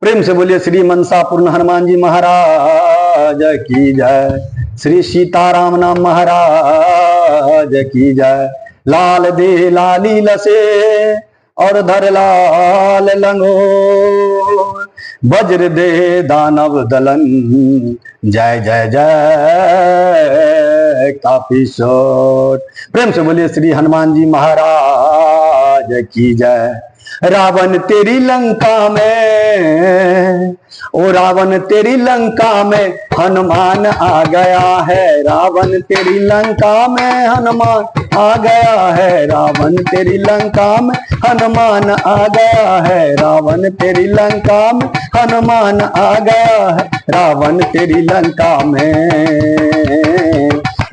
प्रेम से बोलिए श्री मनसापूर्ण हनुमान जी महाराज की जय। श्री सीताराम नाम महाराज की जय। लाल दे लाली लसे और धर लाल लंगो, वज्र दे दानव दलन, जय जय जय काफी शोर। प्रेम से बोलिए श्री हनुमान जी महाराज की जय। रावण तेरी लंका में, ओ रावण तेरी लंका में हनुमान आ गया है। रावण तेरी लंका में हनुमान आ गया है। रावण तेरी लंका में हनुमान आ गया है। रावण तेरी लंका में हनुमान आ गया है। रावण तेरी लंका में,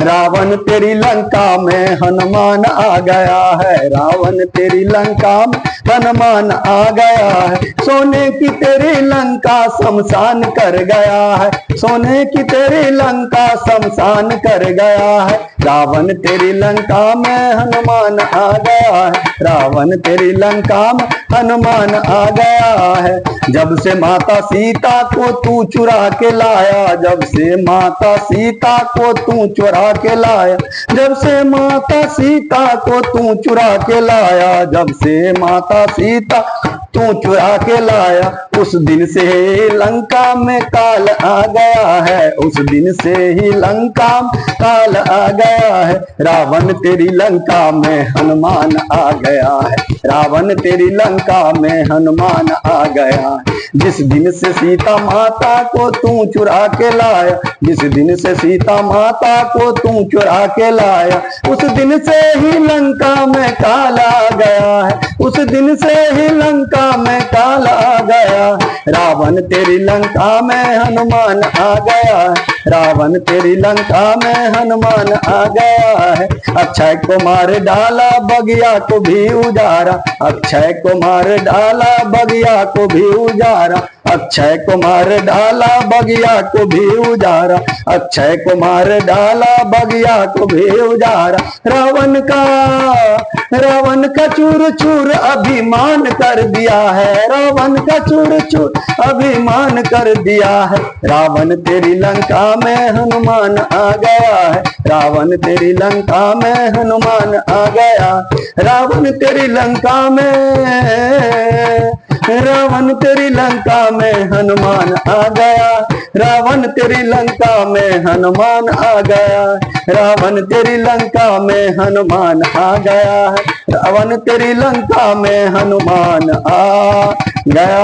रावण तेरी लंका में हनुमान आ गया है। रावण तेरी लंका में हनुमान आ गया है। सोने की तेरी लंका शमशान कर गया है। सोने की तेरी लंका शमशान कर गया है। रावण तेरी लंका में हनुमान आ गया है। रावण तेरी लंका में हनुमान आ गया है। जब से माता सीता को तू चुरा के लाया, जब से माता सीता को तू चुरा के लाया, जब से माता सीता को तू चुरा के लाया, जब से माता सीता तू चुरा के लाया, उस दिन से ही लंका में काल आ गया है। उस दिन से ही लंका में काल आ गया है। रावण तेरी लंका में हनुमान आ गया है। रावण तेरी लंका में हनुमान आ गया है। जिस दिन से सीता माता को तू चुरा के लाया, जिस दिन से सीता माता को तू चुरा के लाया, उस दिन से ही लंका में काल आ गया है। उस दिन से ही लंका में काल आ गया। रावण तेरी लंका में हनुमान आ गया है। रावण तेरी लंका में हनुमान आ गया है। अक्षय को मार डाला बगिया को भी उजारा, अक्षय को मार डाला बगिया को भी उजारा, अक्षय को मार डाला बगिया को भी उजारा, अक्षय को मार डाला बगिया को भी उजारा। रावण का चूर चूर अभिमान कर दिया है। रावण का चूर चूर अभिमान कर दिया है। रावण तेरी लंका में हनुमान आ गया है। रावण तेरी लंका में हनुमान आ गया। रावण तेरी लंका में, रावण तेरी लंका में हनुमान आ गया। रावण तेरी लंका में हनुमान आ गया। रावण तेरी लंका में हनुमान आ गया है। रावण तेरी लंका में हनुमान आ गया।